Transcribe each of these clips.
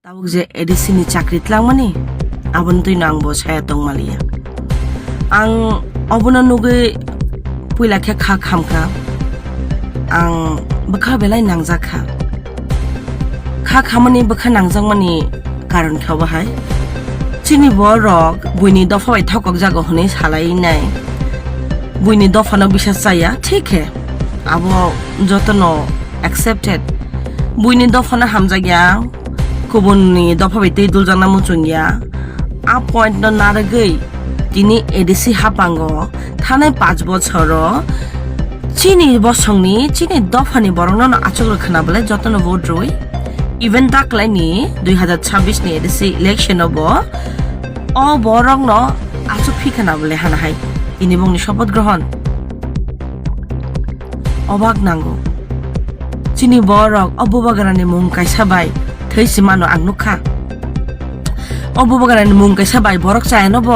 Ttaadc je edisi ni chakri tlang mani abon tui nang bo saya tong malia ang obona nuge puila khe kha khamka ang bakha belai nangjaka kha khamani bakha nangjangmani karon khawa hai chini borok buini dofa bai thokok jago hone salai nai buini dofa no bisas chaya ठीक है abo jotono accepted buini dofa na hamjagya kubunni dofa bai tei duljana muchungya a point no naragei tini edisi hapango thanai 5 bochoro chini bosongni chini dofani borongno no achog khana bale jotono vote roi even taklai ni 2026 ni edisi election obo o borongno achog phikhana bale hana hai ini bongni শপথ গ্রহণ অবাক নাঙ্গো চিনি বরক অববাগারানি মুং কাইসাবাই থৈসি মানো আগনুখা অববাগারানি মুং কাইসাবাই বরক চায়নব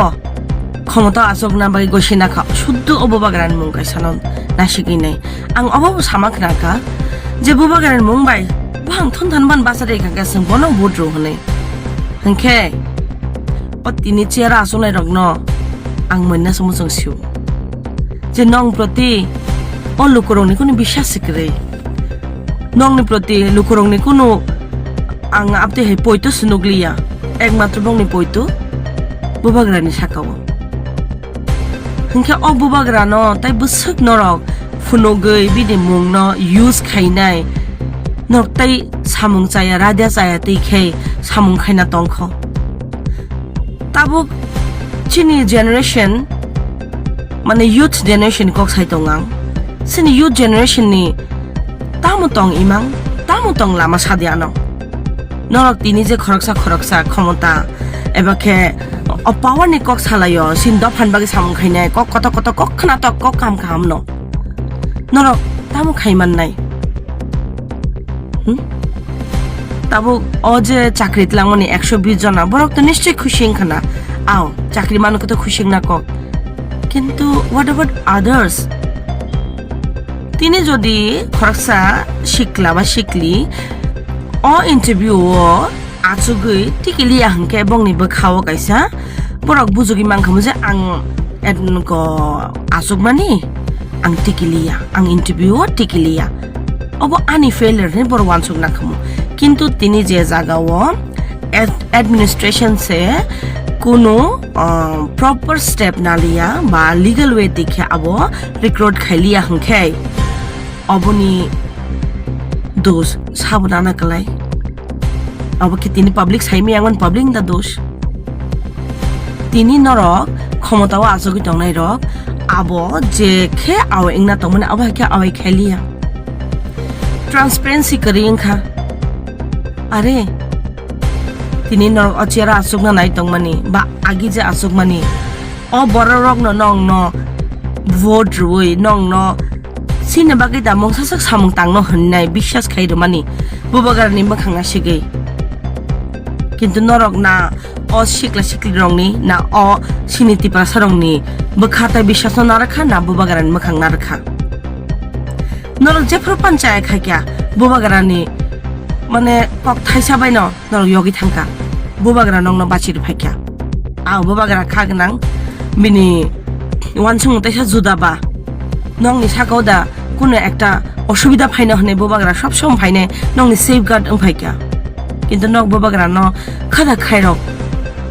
ক্ষমতা আসক না বাকি গসিনা খা শুদ্ধ অববাগারানি মুং কাইসানো নাসিকি নাই আং অবাব সামাক নাকা যে ববাগারানি মুং বাই বাং থন থানবান বাসারে খাকা সং বনো বুদ্রো হনে হংখে ও তিনি চেরা আসলাই রগ্ন ang moina sumusong siu je nong proti o lukurong ni kuno bisas sikre nong ni proti lukurong ni kuno ang apte he poito sunuglia ekmatro bong ni poito bubagra ni sakawo hingke o bubagra no tai busuk norok funogei bidi mung no use khainai nok tai samung chaya radia chaya tei khei samung khaina tongkho tabuk chini generation mane youth generation kok sai tongang sini youth generation ni tamutong imang tamutong lama sadiano norok tini je khoroksa khomota ebakhe o power ni kok salayo sin do phan bagi samung khainai kok kota kok khna to kok kam kham no norok tamu khaiman nai tabu o je chakri tlangoni 120 jona borok to nischoi khushing khana আও চাকরি মানুষ তো খুশি না cock কিন্তু what about others তিনি যদি খরকসা শিখলা বা শিখলি অ ইন্টারভিউ আচুগৈ টিকিলি আহংকে বংনি বখাও কাইসা বরক বুজুগি মাংখামু যে আং এডনক আচুক মানি আং টিকিলিয়া আং ইন্টারভিউ টিকিলিয়া অব আনি ফেলিয়ার নে বড় ওয়ানসুক না খামু কিন্তু তিনি যে জায়গাও এডমিনিস্ট্রেশন সে কোনো proper step na liya ba legal way dekhe abo recruit khaliya hangkhai oboni dos sabudana kalai abo ki tini public saimi angon public da dos tini norok khomotao ajogi tongnai rok abo je khe aw ingna tongmane abo khe awai khaliya transparency kering kha are তিনি নরক অচেরা আসুক না নাই তংমানি বা আগি যে আসুক মানি অ বড় rock নং ন ভোট রুই নং ন সিনে বাকি দা মংসাসক সামং তাং ন হন্নাই বিশ্বাস খাইরো মানি বুবাগারনি মখাংনা সিগৈ কিন্তু নরক না অ শিকলি রংনি না অ সিনিতি পাসা রংনি বখাতা বিশ্বাস না রাখা না বুবাগারনি মখাং না রাখা নরক যেফর পঞ্চায়েত খাইয়া বুবাগারনি মানে কক থাইসা বাই ন নরক yogi থাঙ্কা বুবাগরা নং ন বাচির ফাইকা আ বুবাগরা খাগনাং বিনি ওয়ানসং তাইসা জুদাবা নংনি সাকাওদা কোনো একটা অসুবিধা ফাইনা হনে বুবাগরা সব সময় ফাইনে নংনি সেফগার্ড ওং ফাইকা কিন্তু নক বুবাগরা ন খাদা খাইরক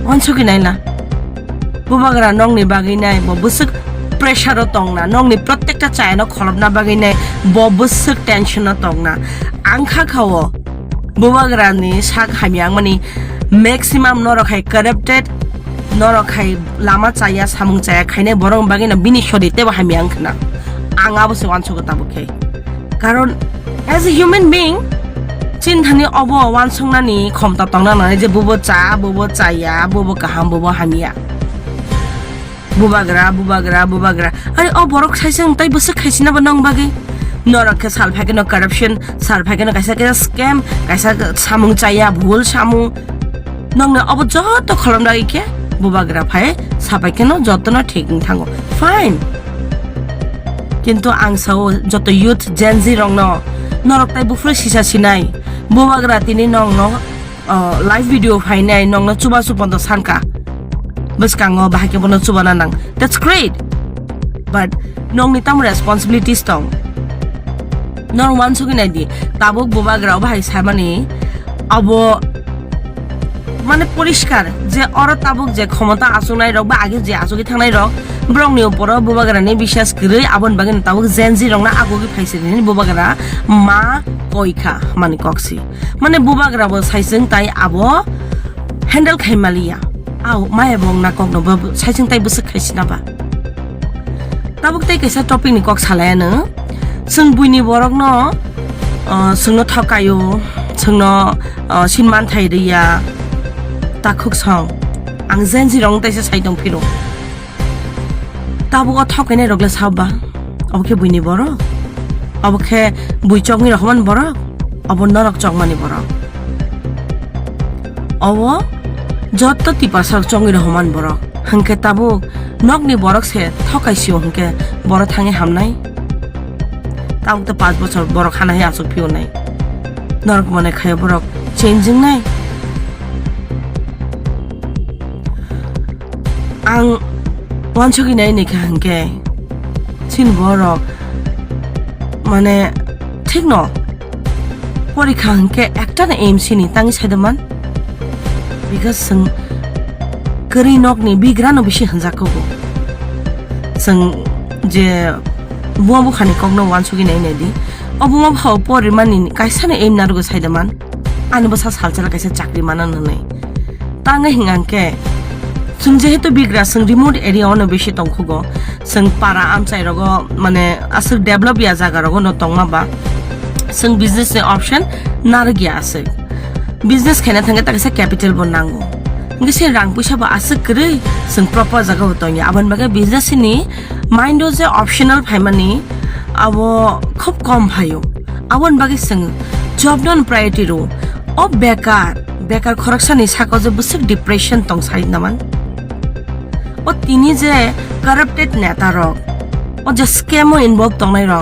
ওয়ানসকি নাইলা বুবাগরা নংনি বাগি নাই ববুসক প্রেসারও তংনা নংনি প্রত্যেকটা চায়না খলবনা বাগি নাই ববুসক টেনশনও তংনা আংখা খাও বুবাগ্রানি সাক হামিয়াং মানি ম্যাক্সিমাম নরখাই কারাপ্টেড নরখাই লামা চায়া সামুং চায়া খাইনে বরং বাগিনা বিনি সরিতে বা হামিয়াং খনা আঙাবসে ওয়ানসগতা বখে কারণ এজ এ হিউম্যান বিং চিন্তানি অব ওয়ানসংনানি ক্ষমতা তংনা নয় যে বুবো চায়া বুবো কাহাম বুবো হামিয়া বুবাগ্রা আরে অ বরক সাইসং তাই বসে খাইছিনা বা নং বাগে নরকে সালফাকে ন কারাপশন সালফাকে ন কাইসা স্ক্যাম কাইসা সামুং চাইয়া ভুল সামু নং অব যত খলম রাইকে বুবাগ্রা ফাই সাপাইকে ন যত ন ঠিক থাঙ্গো ফাইন কিন্তু আংসাও যত ইউথ জেনজি রং ন নরক তাই বুফরে সিসা সিনাই বুবাগ্রা তিনি নং ন live video hainai nong na chuba su pon sanka bas kango bahake bono chuba na nang that's great but nong ni tam responsibilities tong nong wan su ginai di tabuk boba grau bahai samani abo মানে পরিষ্কার যে or তাবুক যে ক্ষমতা আসুনাই rock বা আগে যে আসুকি থানাই rock Brong নি উপর বুবাগারানি বিশ্বাস করে আবন বাগিন তাবুক জেনজি রং না আগোগি ফাইসিনি বুবাগারা মা কইখা মানে কক্সি মানে বুবাগারাবো সাইসিং তাই আবো হ্যান্ডেল খাইমালিয়া আও মায়ে বং না কক নব সাইসিং তাই বসে খাইছিনাবা তাবুক তাই কাইসা টপিক নি কক সালায়ানো जों बुइनि बरक न जोंनो थकायो जोंनो सिनमान थाइरिया ताखुक सं आं जेनजि रं ताइसे साइदं फिरो ताबुक थकाइनाय रगले साबा अबके बुइनि बर अबके बुइचंगनि रहमान बर अब नरक चंगमानि बर अब जत्त तिपासक चंगि रहमान बर हंके ताबुक नगनि बरक से थकाइसियो हंके बर थाङे हामनाय ताबुक त 5 বছর বড় খানা হে আসুক ফিও নাই নরক মনে খায় বড় চেঞ্জিং নাই আং ওয়ানছকি নাই নেখা হাঙ্কে চিন বড় মানে ঠিক ন পরীক্ষা হাঙ্কে একটা না এম সিনি তাঙ্গি সাইদমান বিকজ जों গরি নকনি বিগ্রানো বেশি হানজাকগো जों যে बुआ बुखानि कगनो वानसुगि नाय नायदि अबुमा भाव परिमानि काइसाने एम नारुगो साइदमान आनि बसा सालचला काइसा चाकरि मानन हनै तांगा हिंगांके जों जेहेतु बिग्रा जों रिमोट एरिया अन बेसि तंखुगो जों पारा आमचाइ रगो माने आसु डेभलप या जागा रगो न तंगमाबा जों बिजनेस नि ऑप्शन नारगिया आसे बिजनेस खाना थांगे ताकैसा कैपिटल बनांगो ngise rang puisa ba asuk kre जों प्रॉपर जगह होतोंया आबन बागे बिजनेस नि माइंड जे ऑप्शनल फाइमानि अब खूब कम भायो आबन बागे जों जॉब नन प्रायोरिटी रो ओ बेकार खरकसा नि साको जे बुसक डिप्रेशन तंग साइड नामान ओ तिनी जे करप्टेड नेता रो ओ जे स्कैमो इन्वॉल्व तंगनाय रो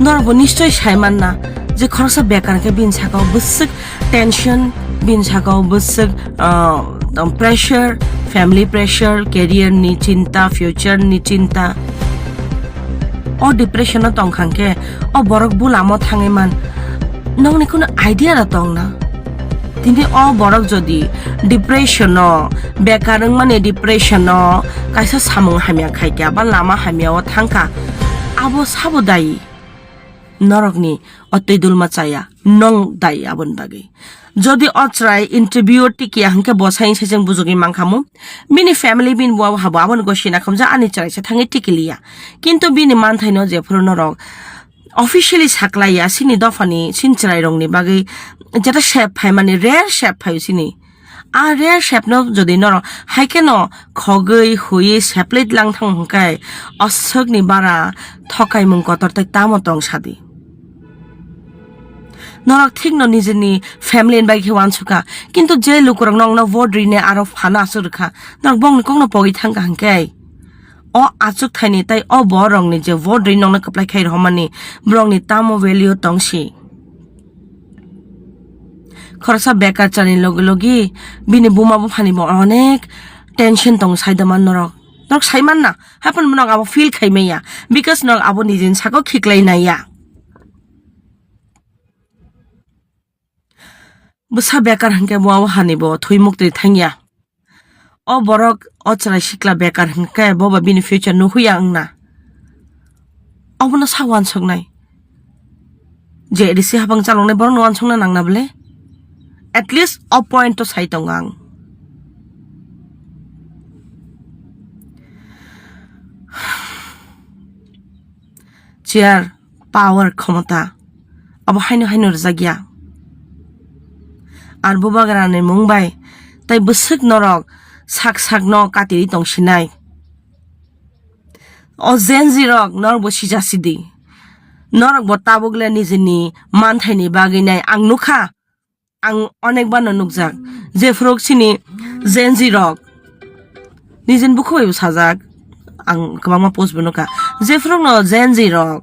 नरबो निश्चय साइमान ना जे खरकसा बेकार के बिन साको बुसक टेंशन बिन साको बुसक प्रेशर फैमिली प्रेशर कैरियर नि चिंता फ्यूचर नि चिंता ओ डिप्रेशन तंखांके ओ बरक बुलामो थाङैमान नंनि कुनो आइडिया र तंगना तिनि ओ बरक जदि डिप्रेशन बेकारं माने डिप्रेशन काइसा सामुं हामिया खाइया बा लामा हामियाव थांका आबो साबोदाई नरकनि अतैदुलमा चाया नं दाई आबन बागे যদি অচরাই ইন্টারভিউ টিকিয়া হাंके বসাই সেজং বুজুগি মাংখামু বিনি ফ্যামিলি বিন বুয়া হাবো আবন গসিনা খমজা আনি চরাইছে থাঙে টিকিলিয়া কিন্তু বিনি মানথাইনো যে ফুরনো রং অফিশিয়ালি সাকলাইয়া সিনি দফানি সিনচরাই রংনি বাগে যেটা শেপ ফাই মানে রেয়ার শেপ ফাই সিনি आ रेयार শেপ ন যদি নর হাইকেন খগৈ হুই শেপলেট লাংথাং হংকাই অসগনি বারা থকাই মুং কতরতাই তামতং সাদি नरक ठीक न निजेनि फैमिली एन बाइक वानसुका किंतु जे लुकुरंग नंग न वोट रिने आरो फाना आसुरखा नरक बंग निकंग न पगि थांगा हांके ओ आचुक थाइनि ताइ ओ बरंग नि जे वोट रिन नंग न कप्लाइ खाइ रहमानि ब्रंग नि तामो वैल्यू तंगसि खरसा बेकार चानि लगि बिनि बुमा बु फानि ब अनेक टेंशन तंग साइदमान नरक साइमान ना हापन नंग आबो फील खाइमेया बिकज नंग आबो निजिन साको खिक्लाइनाया बुसा बेकार हंके बुआव हानिबो थुइ मुक्ति थांगिया ओ बरक अचरा सिक्ला बेकार हंके बबा बिनि फ्यूचर नुहुया अंगना अबनो सावान संनाय जे एदिसि हाबां चालंनाय बर नवान संना नांना बले एटलिस्ट अ पॉइंट तो साइतंग आं चियार पावर क्षमता अब हाइनो रजागिया আর বুবাগারানে মুংবাই তাই বসক নরক সাক ন কাতিরি তংসিনাই অ জেনজি রক নর বসি জাসিদি নরক বতাবগলে নিজেনি মানথাইনি বাগিনাই আং নুখা আং অনেকবার নুকজাক যে ফ্রকসিনি জেনজি রক নিজেন বুখই সাজাক आं गोबां मा पोस्ट बनोका जेफ्रंनो जेनजी रक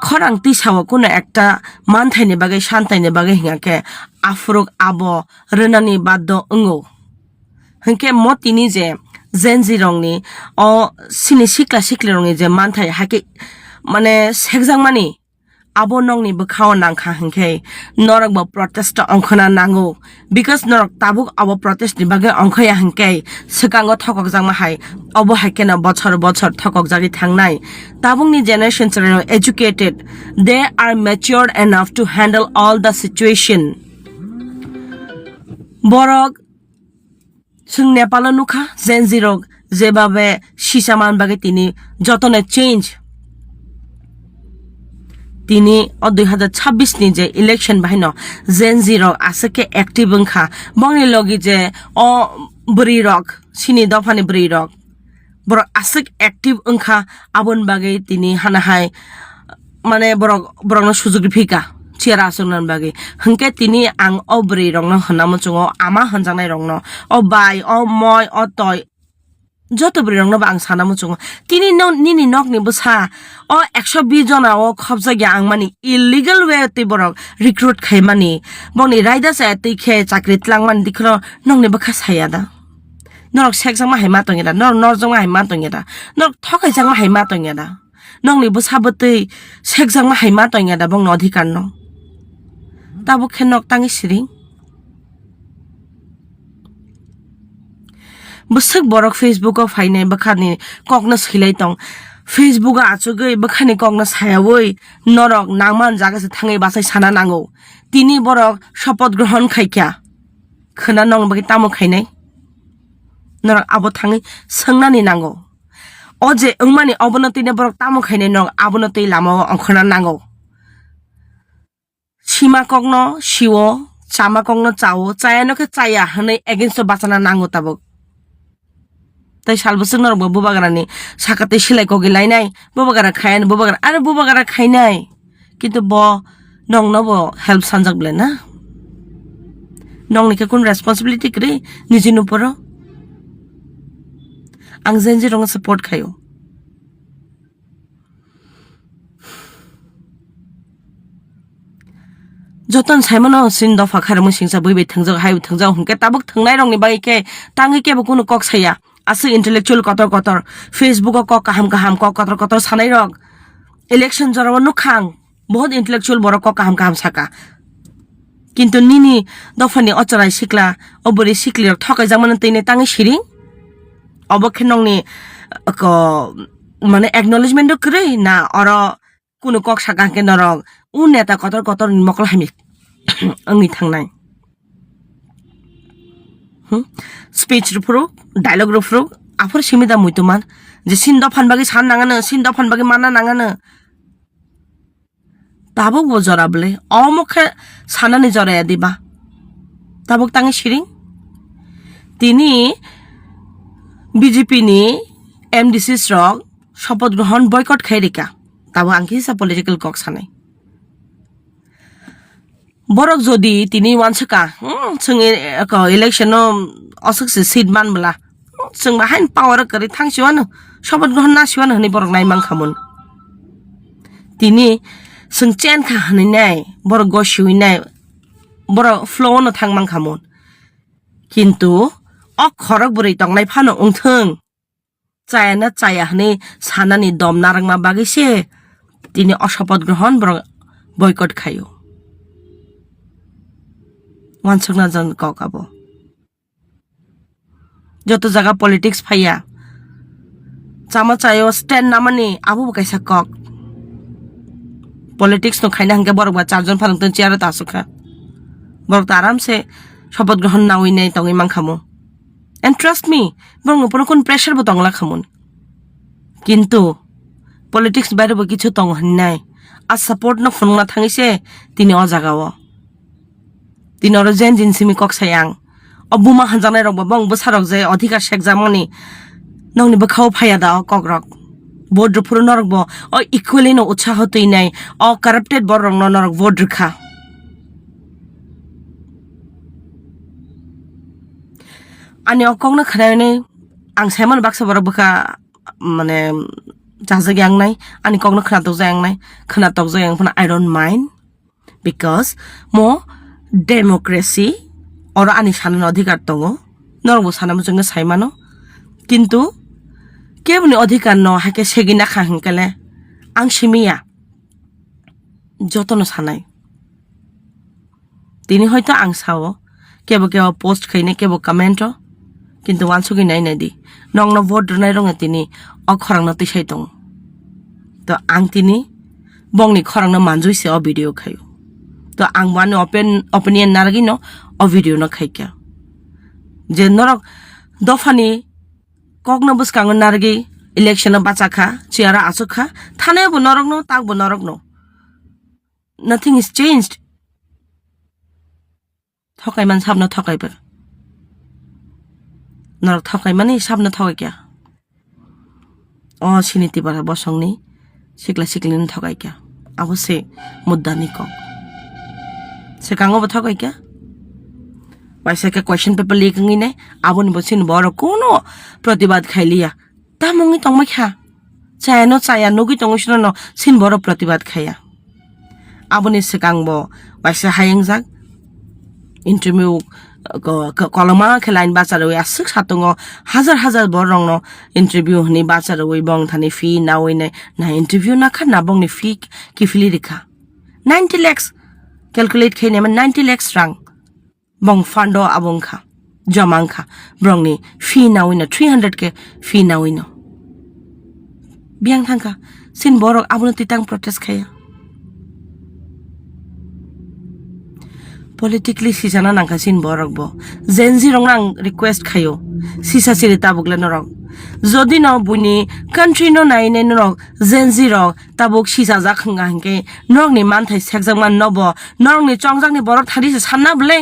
খরাং তিসাও কোনো একটা মানথাইনি বাগে শান্তাইনি বাগে হিঙাকে আফরুক আবো রনানি বাদ্য অঙ্গো হংকে মতিনি যে জেনজি রংনি ও সিনি সিকলা সিকলি রংনি যে মানথাই হাকে মানে সেকজাং মানি abo nong ni bukhaw nang kha hingke norok bo protest ongkhona nango because norok tabuk abo protest ni bage ongkhaya hingke sekango thokok jangma hai abo haikena bochor bochor thokok jagi thangnai tabuk ni generation are educated, they are matured enough to handle all the situation borok sung nepal nukha zenzi rok jebabe sisaman bage tini jotone change তিনি 2026 ni je election bahino zenzi rok asake active ngkha bongni logi je o bri rok sini dofani bri rok borok asik active ngkha abon bage tini hanahai mane borok no sujug phika chiara asungnan bage hangke tini ang o bri rok no hanamo chungo ama hanjangnai rok no o bai o moi o toy যত বৃরং নবা আং সানা মুচুং তিনি নিনি knock নি বসা ও 120 জনা ও খবজা গিয়া আং মানি illegal way তে বরক রিক্রুট খাই মানি বনি রাইদা সা তে খে চাকরি তলাং মান দিখলো নং নি বখা সায়াদা নরক সেক জাং মা হাইমা তংগেদা নর জং মা হাইমা তংগেদা নর ঠকাই জাং মা হাইমা তংগেদা নং নি বসা বতে সেক জাং মা হাইমা তংগেদা বং অধিকার ন তাবো খে knock তাঙ্গি সিরিং busuk borok facebook o fainai bakhani kokna silai tong facebook a achugoi bakhani kokna sayawoi norok nangman jaga se thangai basai sana nango tini borok shopot grohon khaikya khana nong bagi tamo khainai norok abo thangai sangnani nango oje ungmani obonoti ne borok tamo khainai norok abonoti lama ongkhona nango sima kokno siwo chama kokno chawo chayano ke chaya hanai against bachana nango tabok তাই সালবসং নর বুবাগারানি সাকাতে সেলাই কগে লাইনাই বুবাগারা খায়ন বুবাগারা আরে বুবাগারা খাইনাই কিন্তু ব নং নব help সানজাক বলে না নং নিকে কোন রেসপন্সিবিলিটি করে নিজের উপর আং জেনজি রং সাপোর্ট খায়ো যতন সাইমন সিন দফা খারমু সিংসা বইবে থংজাগ হাই থংজাগ হংকে তাবক থংনাই রংনি বাইকে তাঙ্গিকে কোনো কক সাইয়া আছে ইন্টেলেকচুয়াল কতর ফেসবুক ক কাহাম ক কতর সানাই রক ইলেকশন জরাব নুখাং বহুত ইন্টেলেকচুয়াল বড় ক কাহাম সাকা কিন্তু নিনি দফানি অচরাই শিকলা অবরি শিকলি ঠকাই জামান তৈনে তাঙ্গি সিরিং অবক্ষে নংনি মানে একনলেজমেন্ট করে না অর কোনো কক সাকাকে নরক উ নেতা কতর মকল হামি আংনি থাংনাই স্পিচ রুফরুক ডায়লগ রুফরুক আফর সিমিদা মুইতুমান যে সিন দফান বাকি সান নাঙানো সিন দফান বাকি মানা নাঙানো তাবক বো জরাবলে অমুখে সানানি জরায়া দিবা তাবক তাঙ্গি সিরিং তিনি বিজেপি নি এমডিসি রক শপথ গ্রহণ বয়কট খাই রেখা তাবো আংকি হিসা পলিটিক্যাল কক সানাই borok jodi tini wansaka sungi election osukse seat manbla sung ba hain power kari thangsiwano sobat grohon nasiwano hani borok nai mangkhamun tini sung chen kha hani nai borok goshui nai borok flow no thang mangkhamun kintu ok khorok buri tongnai phano ungthung chaya hani sanani dom narangma bagi se tini osopot grohon borok boycott khayo ওয়ানসংনা জন ককাবো যত জায়গা politics ফাইয়া Sama চায়ো stand নামানি Abu কাইসা cock politics no খাইনা হাঙ্কে বরক বা চারজন ফালংতন চেয়ারে তাসুখা বরক তো আরামসে শপথ গ্রহণ না উইনাই তঙ্গি মাংখামু এন্ড ট্রাস্ট মি বরং উপরে কোন প্রেসার বো তংলা খামুন কিন্তু পলিটিক্স বাইরে বো কিছু তং নাই আর সাপোর্ট ন ফোননা থাঙিছে তিনি অ জাগাও তিনি অর জেন জিনসিমি কক সায়াং অবুমা হানজানাই রক বং বসারক যে অধিকার শেখ জামনি নংনি বখাও ফায়া দা কক রক বোর্ড ফুর নরক ব অ ইকুয়ালি ন উৎসাহ তৈ নাই অ কারাপ্টেড বর রং নরক ভোট রখা আনি অকং না খানাই আং সাইমন বাক্সা বরক বখা মানে Chajak yang nai ani kogno khana tok jang nai khana tok jang phana I don't mind because mo democracy or ani sanan adhikar tongo norbo sanam jonga saimano kintu kebni adhikar no hake segina khangkale ang simiya jotono sanai tini hoyto ang sao kebo post khaine kebo comment কিন্তু ওয়ানসুকি নাই নাই দি নং ন vote নাই রঙে তিনি অখরাং নতি সাইতং তো আং তিনি বংনি খরাং ন মানজুইছে অ ভিডিও খাইও তো আং ওয়ান ওপিনিয়ন নারগি ন অ ভিডিও ন খাইকা যে নরক দফানি কক ন বুসকাং নারগি ইলেকশন বাচাখা চিয়ারা আসুখা থানে বো নরক ন তাক বো নরক ন নাথিং ইজ চেঞ্জড থকাই মান সামনে থকাইবার Norok thokai mani sabna thokai kya o siniti bara bosongni sikla siklin thokai kya abo se muddani ko se kango ba thokai kya paisa ka question paper likangi ne aboni bosin boro kono pratibad khailiya tamongi tongma kha chayano chaya nogi tongshino no sin boro pratibad khaya aboni se kangbo paisa hayengjak interview koloma khelain bacharoi asuk satungo hajar borong no interview ni bacharoi bong thani fee na oine na interview na kha na bong ni fee ki fili rekha 90 lakhs calculate khene 90 lakhs rang bong fando abong kha jamang kha brong ni fee na oine 300 ke fee na oine biang thangka sin borok abun titang protest khaya politically sisana nangka sin borok bo zenzi rong nang request khayo sisa siri tabukle norok jodi no buni country no nai ne norok zenzi rok tabuk sisa ja khanga hingke norok ni manthai sekjak man nobo norok ni chongjak ni borok thari se sanna bole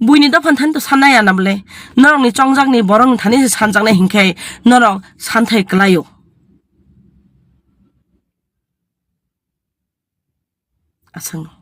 buini da phan to sanna ya na bole norok ni chongjak ni borok thani se sanjak na hingke norok santhai klayo asang